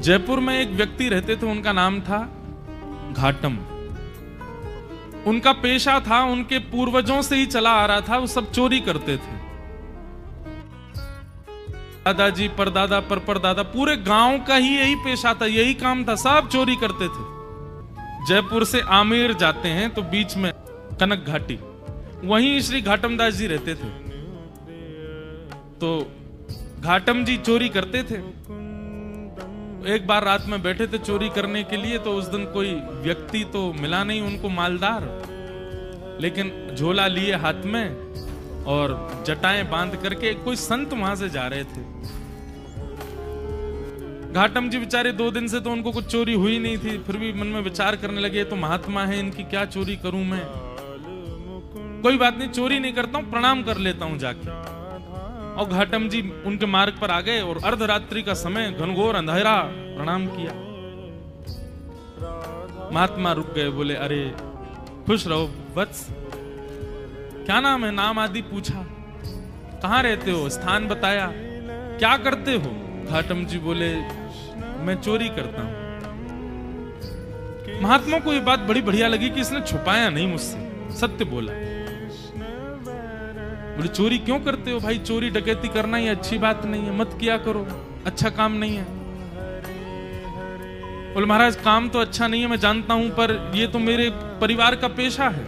जयपुर में एक व्यक्ति रहते थे, उनका नाम था घाटम। उनका पेशा था, उनके पूर्वजों से ही चला आ रहा था, वो सब चोरी करते थे। दादाजी, परदादा, परदादा, पूरे गांव का ही यही पेशा था, यही काम था, सब चोरी करते थे। जयपुर से आमेर जाते हैं तो बीच में कनक घाटी, वहीं श्री घाटम दास जी रहते थे। तो घाटम जी चोरी करते थे। एक बार रात में बैठे थे चोरी करने के लिए, तो उस दिन कोई व्यक्ति तो मिला नहीं उनको मालदार, लेकिन झोला लिए हाथ में और जटाएं बांध करके कोई संत वहां से जा रहे थे। घाटम जी बेचारे 2 दिन से तो उनको कुछ चोरी हुई नहीं थी, फिर भी मन में विचार करने लगे, तो महात्मा है, इनकी क्या चोरी करूं मैं, कोई बात नहीं, चोरी नहीं करता हूं, प्रणाम कर लेता हूं जाके। और घाटम जी उनके मार्ग पर आ गए और अर्धरात्रि का समय, घनघोर अंधेरा, प्रणाम किया। महात्मा रुक गए, बोले अरे खुश रहो वत्स, क्या नाम है, नाम आदि पूछा, कहां रहते हो, स्थान बताया, क्या करते हो। घाटम जी बोले मैं चोरी करता हूं। महात्मा को ये बात बड़ी बढ़िया लगी कि इसने छुपाया नहीं मुझसे, सत्य बोला। बोले चोरी क्यों करते हो भाई, चोरी डकैती करना ये अच्छी बात नहीं है, मत किया करो, अच्छा काम नहीं है। बोले महाराज काम तो अच्छा नहीं है मैं जानता हूं, पर ये तो मेरे परिवार का पेशा है,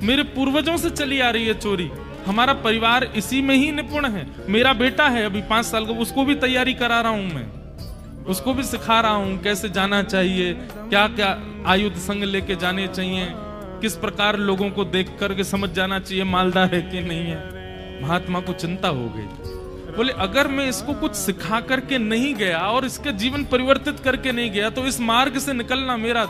मेरे पूर्वजों से चली आ रही है चोरी, हमारा परिवार इसी में ही निपुण है। मेरा बेटा है अभी 5 साल का, उसको भी तैयारी करा रहा हूं मैं, उसको भी सिखा रहा हूं कैसे जाना चाहिए, क्या क्या आयुध संग लेके जाने चाहिए, किस प्रकार लोगों को देख करके समझ जाना चाहिए मालदार है कि नहीं है। महात्मा को चिंता हो गई। बोले अगर मैं इसको कुछ सिखा करके नहीं गया और इसका जीवन परिवर्तित करके नहीं गया, तो इस मार्ग से निकलना मेरा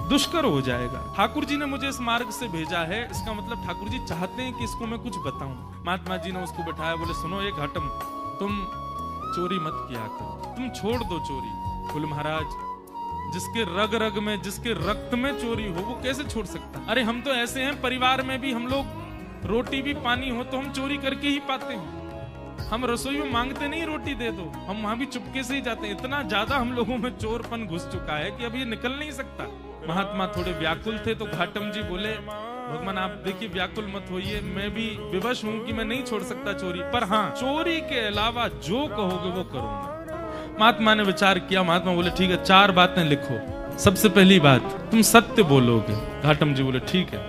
दुष्कर हो जाएगा। ठाकुर जी ने मुझे इस मार्ग से भेजा है, इसका मतलब ठाकुर जी चाहते हैं कि इसको मैं कुछ बताऊं। महात्मा जी ने उसको बैठाया, बोले सुनो ये घाटम, तुम चोरी मत किया करो, तुम छोड़ दो चोरी। बोले महाराज जिसके रग रग में, जिसके रक्त में चोरी हो वो कैसे छोड़ सकता। अरे हम तो ऐसे हैं, परिवार में भी हम लोग रोटी भी पानी हो तो हम चोरी करके ही पाते हैं, हम रसोई में मांगते नहीं रोटी दे दो, हम वहां भी चुपके से ही जाते हैं। इतना ज्यादा हम लोगों में चोरपन घुस चुका है कि अब ये निकल नहीं सकता। महात्मा थोड़े व्याकुल थे, तो घाटम जी बोले भगवान आप देखिए व्याकुल मत होइए, मैं भी विवश हूं कि मैं नहीं छोड़ सकता चोरी, पर हाँ चोरी के अलावा जो कहोगे वो करूंगा। महात्मा ने विचार किया, महात्मा बोले ठीक है 4 बातें लिखो। सबसे पहली बात, तुम सत्य बोलोगे। घाटम जी बोले ठीक है,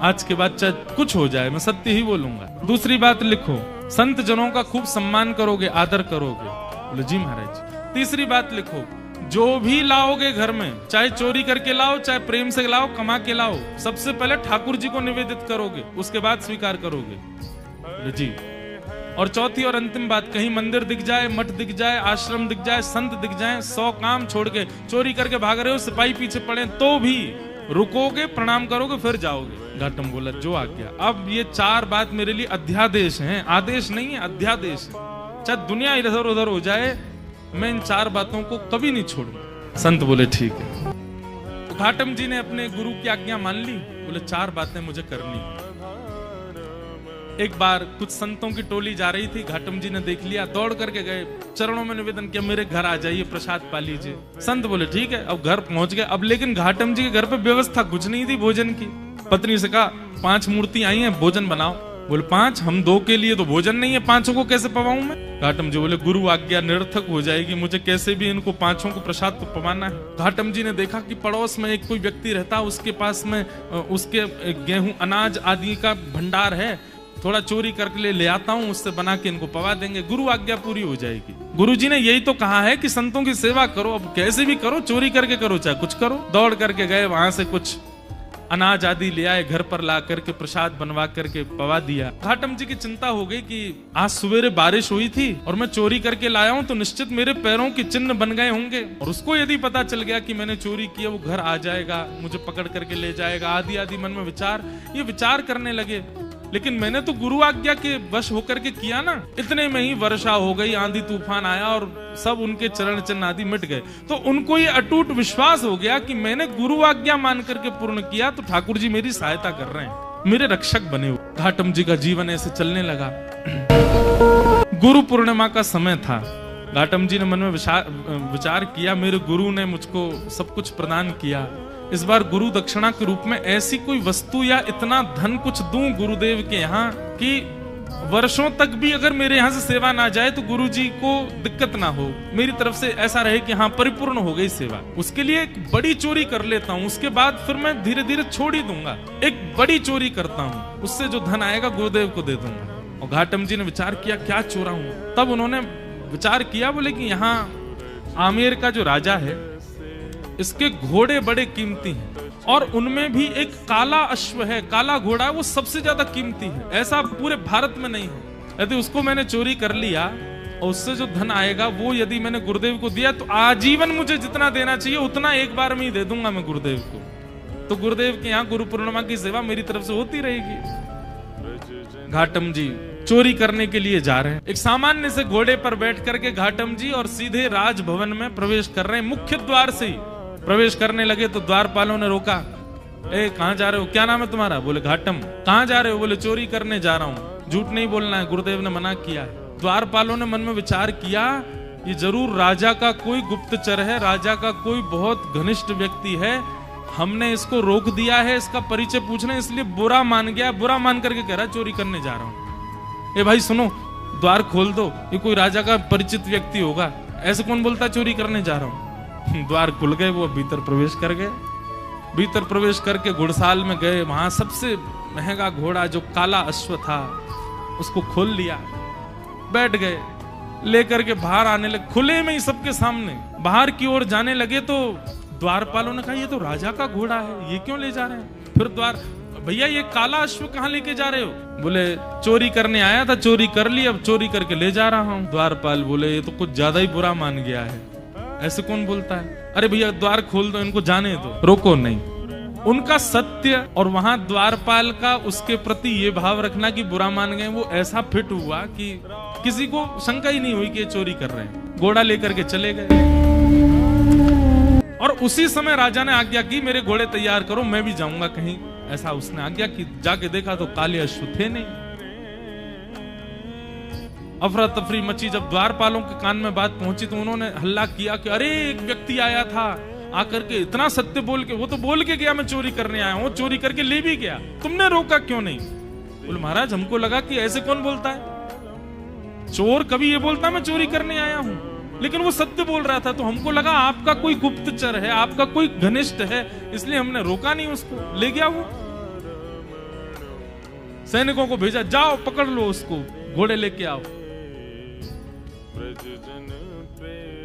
आज के बाद चाहे कुछ हो जाए मैं सत्य ही बोलूंगा। दूसरी बात लिखो, संत जनों का खूब सम्मान करोगे, आदर करोगे। बोले जी महाराज। तीसरी बात लिखो, जो भी लाओगे घर में, चाहे चोरी करके लाओ, चाहे प्रेम से लाओ, कमा के लाओ, सबसे पहले ठाकुर जी को निवेदित करोगे, उसके बाद स्वीकार करोगे। बोले जी। और चौथी और अंतिम बात, कहीं मंदिर दिख जाए, मठ दिख जाए, आश्रम दिख जाए, संत दिख जाए, 100 काम छोड़ के चोरी करके भाग रहे हो, सिपाही पीछे पड़े तो भी रुकोगे, प्रणाम करोगे, फिर जाओगे। घाटम बोला जो आज्ञा। अब ये 4 बात मेरे लिए अध्यादेश हैं, आदेश नहीं है, अध्यादेश है। चाहे दुनिया इधर उधर हो जाए, मैं इन 4 बातों को कभी नहीं छोड़ूंगा। संत बोले ठीक है। तो घाटम जी ने अपने गुरु की आज्ञा मान ली, बोले 4 बातें मुझे करनी है। एक बार कुछ संतों की टोली जा रही थी, घाटम जी ने देख लिया, दौड़ करके गए, चरणों में निवेदन किया मेरे घर आ जाइए, प्रसाद पा लीजिए। संत बोले ठीक है। अब घर पहुंच गए। अब लेकिन घाटम जी के घर पे व्यवस्था कुछ नहीं थी भोजन की। पत्नी से कहा 5 मूर्ति आई हैं, भोजन बनाओ। बोले 5, हम 2 के लिए तो भोजन नहीं है, 5 को कैसे पवाऊं मैं। घाटम जी बोले गुरु आज्ञा निरर्थक हो जाएगी, मुझे कैसे भी इनको 5 को प्रसाद तो पवाना है। घाटम जी ने देखा कि पड़ोस में एक कोई व्यक्ति रहता, उसके पास में उसके गेहूं अनाज आदि का भंडार है, थोड़ा चोरी करके ले आता हूं, उससे बना के इनको पवा देंगे, गुरु आज्ञा पूरी हो जाएगी। गुरु जी ने यही तो कहा है कि संतों की सेवा करो, अब कैसे भी करो, चोरी करके करो चाहे कुछ करो। दौड़ करके गए, वहां से कुछ अनाज आदि ले आए, घर पर ला करके प्रसाद बनवा करके पवा दिया। घाटम जी की चिंता हो गई कि आज सवेरे बारिश हुई थी और मैं चोरी करके लाया हूं, तो निश्चित मेरे पैरों के चिन्ह बन गए होंगे, और उसको यदि पता चल गया कि मैंने चोरी किया, वो घर आ जाएगा, मुझे पकड़ करके ले जाएगा, आदि आदि मन में ये विचार करने लगे। लेकिन मैंने तो गुरु आज्ञा के वश होकर के किया ना। इतने में ही वर्षा हो गई, आंधी तूफान आया और सब उनके चरण चिन्ह आदि मिट गए। तो उनको ये अटूट विश्वास हो गया कि मैंने गुरु आज्ञा मान करके पूर्ण किया, तो ठाकुर जी मेरी सहायता कर रहे हैं, मेरे रक्षक बने हुए। घाटम जी का जीवन ऐसे चलने लगा। गुरु पूर्णिमा का समय था, घाटम जी ने मन में विचार किया, मेरे गुरु ने मुझको सब कुछ प्रदान किया, इस बार गुरु दक्षिणा के रूप में ऐसी कोई वस्तु या इतना धन कुछ दूं गुरुदेव के यहाँ कि वर्षों तक भी अगर मेरे यहाँ से सेवा ना जाए तो गुरुजी को दिक्कत ना हो, मेरी तरफ से ऐसा रहे कि हाँ परिपूर्ण हो गई सेवा। उसके लिए एक बड़ी चोरी कर लेता हूँ, उसके बाद फिर मैं धीरे धीरे छोड़ ही दूंगा। एक बड़ी चोरी करता हूँ, उससे जो धन आएगा गुरुदेव को दे दूंगा। और घाटम जी ने विचार किया क्या चोरा हूं। तब उन्होंने विचार किया, बोले कि यहाँ आमेर का जो राजा है इसके घोड़े बड़े कीमती हैं और उनमें भी एक काला अश्व है, काला घोड़ा है, वो सबसे ज्यादा कीमती है, ऐसा पूरे भारत में नहीं है। यदि उसको मैंने चोरी कर लिया और उससे जो धन आएगा वो यदि मैंने गुरुदेव को दिया तो आजीवन मुझे जितना देना चाहिए उतना एक बार में ही दे दूंगा मैं गुरुदेव को। तो गुरुदेव के यहाँ गुरु पूर्णिमा की सेवा मेरी तरफ से होती रहेगी। घाटम जी चोरी करने के लिए जा रहे हैं। एक सामान्य से घोड़े पर बैठ करके घाटम जी और सीधे राजभवन में प्रवेश कर रहे हैं। मुख्य द्वार से ही प्रवेश करने लगे तो द्वारपालों ने रोका, ए कहां जा रहे हो, क्या नाम है तुम्हारा? बोले घाटम। कहां जा रहे हो? बोले चोरी करने जा रहा हूं। झूठ नहीं बोलना है, गुरुदेव ने मना किया है। द्वारपालों ने मन में विचार किया, ये जरूर राजा का कोई गुप्तचर है, राजा का कोई बहुत घनिष्ठ व्यक्ति है, हमने इसको रोक दिया है, इसका परिचय पूछना इसलिए बुरा मान गया। बुरा मान करके कह रहा है चोरी करने जा रहा हूं। ए भाई सुनो, द्वार खोल दो, ये कोई राजा का परिचित व्यक्ति होगा, ऐसे कौन बोलता चोरी करने जा रहा हूं। द्वार खुल गए, वो भीतर प्रवेश कर गए। भीतर प्रवेश करके घुड़साल में गए, वहां सबसे महंगा घोड़ा जो काला अश्व था उसको खोल लिया, बैठ गए, लेकर के बाहर आने लगे, खुले में ही सबके सामने बाहर की ओर जाने लगे। तो द्वारपालों ने कहा ये तो राजा का घोड़ा है, ये क्यों ले जा रहे हैं? फिर भैया ये काला अश्व कहाँ लेके जा रहे हो? बोले चोरी करने आया था, चोरी कर ली, अब चोरी करके ले जा रहा हूँ। द्वारपाल बोले ये तो कुछ ज्यादा ही बुरा मान गया है, ऐसे कौन बोलता है? अरे भैया द्वार खोल दो, इनको जाने दो। रोको नहीं। उनका सत्य और वहां द्वारपाल का उसके प्रति ये भाव रखना कि बुरा मान गए, वो ऐसा फिट हुआ कि किसी को शंका ही नहीं हुई कि ये चोरी कर रहे हैं। घोड़ा लेकर के चले गए और उसी समय राजा ने आज्ञा की मेरे घोड़े तैयार करो, मैं भी जाऊंगा कहीं। ऐसा उसने आज्ञा की। जाके देखा तो काले अश्व थे नहीं। अफरा तफरी मची। जब द्वारपालों के कान में बात पहुंची तो उन्होंने हल्ला किया कि अरे एक व्यक्ति आया था, आकर के इतना सत्य बोल के, वो तो बोल के गया मैं चोरी करने आया हूं, चोरी करके ले भी गया, तुमने रोका क्यों नहीं? बोले महाराज हमको लगा कि ऐसे कौन बोलता है, चोर कभी ये बोलता मैं चोरी करने आया हूं, लेकिन वो सत्य बोल रहा था तो हमको लगा आपका कोई गुप्तचर है, आपका कोई घनिष्ठ है, इसलिए हमने रोका नहीं, उसको ले गया। वो सैनिकों को भेजा, जाओ पकड़ लो उसको, घोड़े लेके आओ।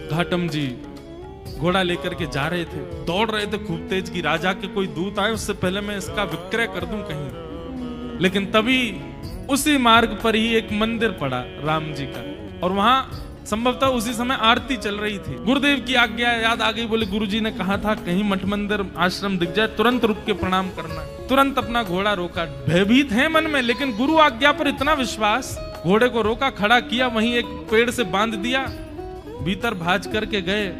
घाटम जी घोड़ा लेकर के जा रहे थे, दौड़ रहे थे खूब तेज की राजा के कोई दूत आए उससे पहले मैं इसका विक्रय कर दूं कहीं। लेकिन तभी उसी मार्ग पर ही एक मंदिर पड़ा राम जी का, और वहां संभवतः उसी समय आरती चल रही थी। गुरुदेव की आज्ञा याद आ गई। बोले गुरुजी ने कहा था कहीं मठ मंदिर आश्रम दिख जाए तुरंत रुक के प्रणाम करना। तुरंत अपना घोड़ा रोका। भयभीत है मन में, लेकिन गुरु आज्ञा पर इतना विश्वास, घोड़े को रोका, खड़ा किया, वहीं एक पेड़ से बांध दिया, भीतर भाज करके गए।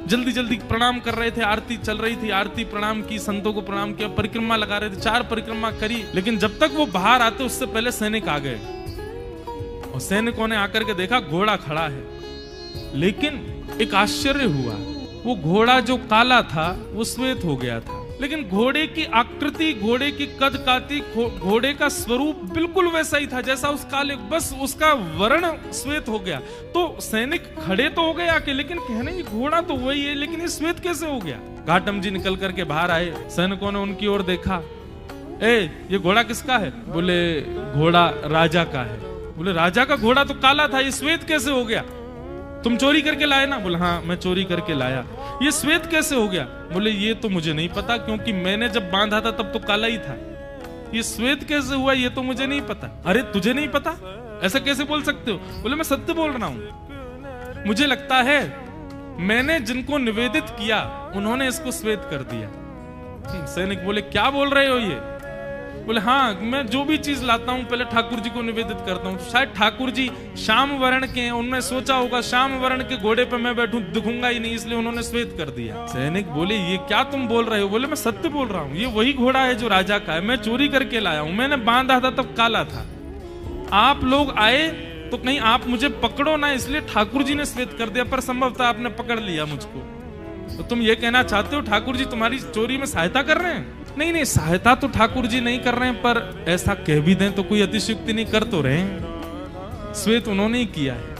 जल्दी जल्दी प्रणाम कर रहे थे, आरती चल रही थी, आरती प्रणाम की, संतों को प्रणाम किया, परिक्रमा लगा रहे थे, 4 परिक्रमा करी। लेकिन जब तक वो बाहर आते उससे पहले सैनिक आ गए और सैनिकों ने आकर के देखा घोड़ा खड़ा है। लेकिन एक आश्चर्य हुआ, वो घोड़ा जो काला था वो श्वेत हो गया था, लेकिन घोड़े की आकृति, घोड़े की कद काठी, घोड़े का स्वरूप बिल्कुल वैसा ही था जैसा उस काले, बस उसका वर्ण श्वेत हो गया। तो सैनिक खड़े तो हो गए आके, लेकिन कहने ये घोड़ा तो वही है, लेकिन ये श्वेत कैसे हो गया? घाटम जी निकल करके बाहर आए, सैनिकों ने उनकी ओर देखा, ये घोड़ा किसका है? बोले घोड़ा राजा का है। बोले राजा का घोड़ा तो काला था, ये श्वेत कैसे हो गया? तुम चोरी करके लाए ना? बोले हाँ मैं चोरी करके लाया। ये श्वेत कैसे हो गया? बोले ये तो मुझे नहीं पता, क्योंकि मैंने जब बांधा था तब तो काला ही था। ये श्वेत कैसे हुआ ये तो मुझे नहीं पता। अरे तुझे नहीं पता, ऐसा कैसे बोल सकते हो? बोले मैं सत्य बोल रहा हूं, मुझे लगता है मैंने जिनको निवेदित किया उन्होंने इसको श्वेत कर दिया। सैनिक बोले क्या बोल रहे हो ये? बोले हाँ मैं जो भी चीज लाता हूँ पहले ठाकुर जी को निवेदित करता हूँ। शायद ठाकुर जी श्याम वर्ण के हैं, उन्होंने सोचा होगा श्याम वर्ण के घोड़े पे मैं बैठूं दिखूंगा ही नहीं, इसलिए उन्होंने श्वेत कर दिया। सैनिक बोले ये क्या तुम बोल रहे हो? बोले मैं सत्य बोल रहा हूँ, ये वही घोड़ा है जो राजा का है, मैं चोरी करके लाया हूँ, मैंने बांधा था तब काला था। आप लोग आए तो कहीं आप मुझे पकड़ो ना, इसलिए ठाकुर जी ने श्वेत कर दिया, पर संभवतः आपने पकड़ लिया मुझको। तो तुम ये कहना चाहते हो ठाकुर जी तुम्हारी चोरी में सहायता कर रहे हैं? नहीं नहीं, सहायता तो ठाकुर जी नहीं कर रहे हैं, पर ऐसा कह भी दें तो कोई अतिशयोक्ति नहीं, कर तो रहे हैं। श्वेत उन्होंने ही किया है।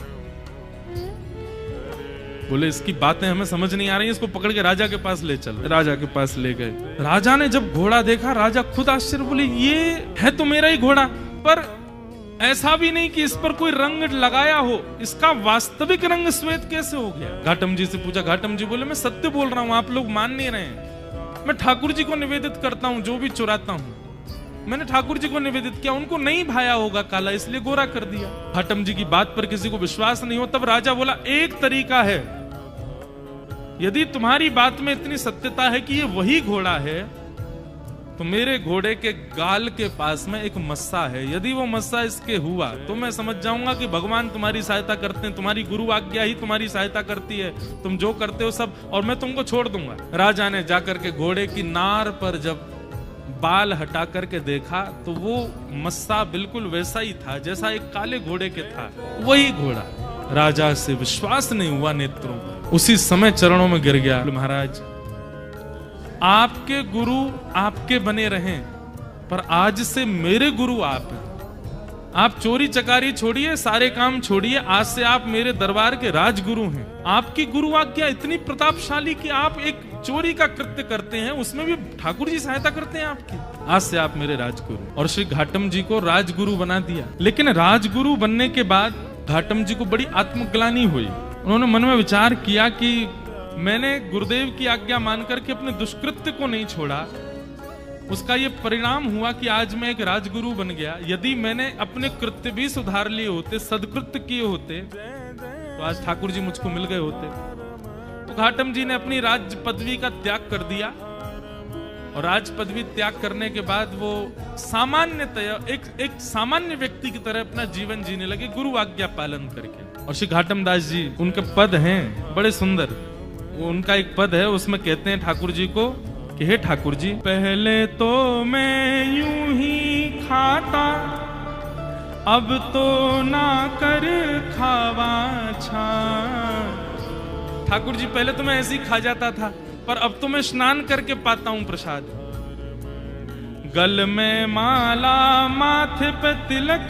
बोले इसकी बातें हमें समझ नहीं आ रही, इसको पकड़ के राजा के पास ले चल। राजा के पास ले गए। राजा ने जब घोड़ा देखा, राजा खुद आश्चर्य, बोले ये है तो मेरा ही घोड़ा, पर ऐसा भी नहीं कि इस पर कोई रंग लगाया हो, इसका वास्तविक रंग श्वेत कैसे हो गया? घाटम जी से पूछा। घाटम जी बोले मैं सत्य बोल रहा हूं, आप लोग मान नहीं रहे हैं। मैं ठाकुर जी को निवेदित करता हूं, जो भी चुराता हूं मैंने ठाकुर जी को निवेदित किया, उनको नहीं भाया होगा काला, इसलिए गोरा कर दिया। घाटम जी की बात पर किसी को विश्वास नहीं हो। तब राजा बोला एक तरीका है, यदि तुम्हारी बात में इतनी सत्यता है कि ये वही घोड़ा है, तो मेरे घोड़े के गाल के पास में एक मस्सा है, यदि वो मस्सा इसके हुआ तो मैं समझ जाऊंगा कि भगवान तुम्हारी सहायता करते हैं, तुम्हारी गुरु आज्ञा ही तुम्हारी सहायता करती है, तुम जो करते हो सब, और मैं तुमको छोड़ दूंगा। राजा ने जाकर के घोड़े की नार पर जब बाल हटा करके देखा तो वो मस्सा बिल्कुल वैसा ही था जैसा एक काले घोड़े के था, वही घोड़ा। राजा से विश्वास नहीं हुआ नेत्रों को, उसी समय चरणों में गिर गया। महाराज आपके गुरु आपके बने रहें, पर आज से मेरे गुरु आप हैं। आप चोरी चकारी छोड़िए, सारे काम छोड़िए, आज से आप मेरे दरबार के राजगुरु हैं। आपकी गुरु आज्ञा इतनी प्रतापशाली कि आप एक चोरी का कृत्य करते हैं, उसमें भी ठाकुर जी सहायता करते हैं आपकी। आज से आप मेरे राजगुरु। और श्री घाटम जी को राजगुरु बना दिया। लेकिन राजगुरु बनने के बाद घाटम जी को बड़ी आत्मग्लानि हुई। उन्होंने मन में विचार किया कि मैंने गुरुदेव की आज्ञा मानकर के अपने दुष्कृत्य को नहीं छोड़ा, उसका ये परिणाम हुआ कि आज मैं एक राजगुरु बन गया। यदि मैंने अपने कृत्य भी सुधार लिए होते, सदकृत्य किए होते, तो आज ठाकुर जी मुझको मिल गए होते। तो घाटम जी ने अपनी राज पदवी का त्याग कर दिया, और राज पदवी त्याग करने के बाद वो सामान्यतया एक सामान्य व्यक्ति की तरह अपना जीवन जीने लगे, गुरु आज्ञा पालन करके। और श्री घाटम दास जी, उनके पद हैं बड़े सुंदर। उनका एक पद है, उसमें कहते हैं ठाकुर जी को कि हे ठाकुर जी, पहले तो मैं यूं ही खाता, अब तो ना कर खावा छा। ठाकुर जी पहले तो मैं ऐसे ही खा जाता था, पर अब तो मैं स्नान करके पाता हूं प्रसाद। गल में माला, माथे पे तिलक,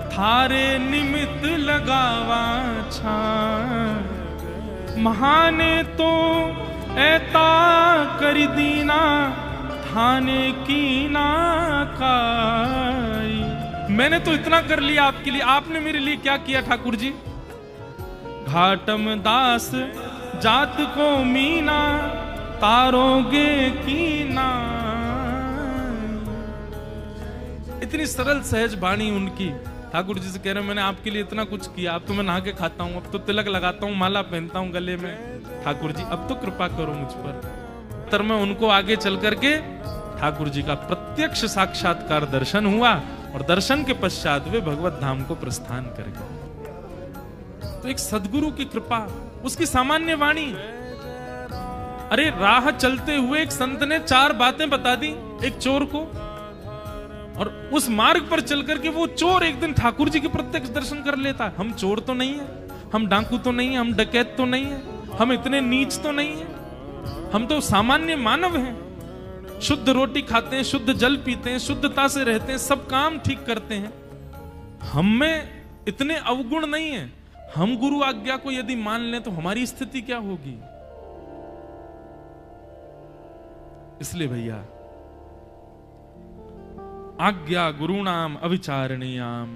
थारे निमित्त लगावा छा। महाने तो ऐता करी दीना, थाने की ना काई। मैंने तो इतना कर लिया आपके लिए, आपने मेरे लिए क्या किया ठाकुर जी? घाटम दास जात को मीना, तारोगे की ना। इतनी सरल सहज वाणी उनकी। ठाकुर जी से कह रहे हैं मैंने आपके लिए इतना कुछ किया, अब तो मैं नहा के खाता हूँ, अब तो तिलक लगाता हूँ, माला पहनता हूँ गले में। ठाकुर जी अब तो कृपा करो मुझ पर। तर में उनको आगे चल करके ठाकुर जी का प्रत्यक्ष साक्षात्कार दर्शन हुआ, और दर्शन के पश्चात वे भगवत धाम को प्रस्थान कर गए। तो एक सदगुरु की कृपा, उसकी सामान्य वाणी। अरे राह चलते हुए एक संत ने 4 बातें बता दी एक चोर को, और उस मार्ग पर चल करके वो चोर एक दिन ठाकुर जी के प्रत्यक्ष दर्शन कर लेता। हम चोर तो नहीं है, हम डाकू तो नहीं है, हम डकैत तो नहीं है, हम इतने नीच तो नहीं है, हम तो सामान्य मानव हैं। शुद्ध रोटी खाते हैं, शुद्ध जल पीते हैं, शुद्धता से रहते हैं, सब काम ठीक करते हैं। हम में इतने अवगुण नहीं है। हम गुरु आज्ञा को यदि मान लें तो हमारी स्थिति क्या होगी? इसलिए भैया, आज्ञा गुरुणाम अविचारणीयाम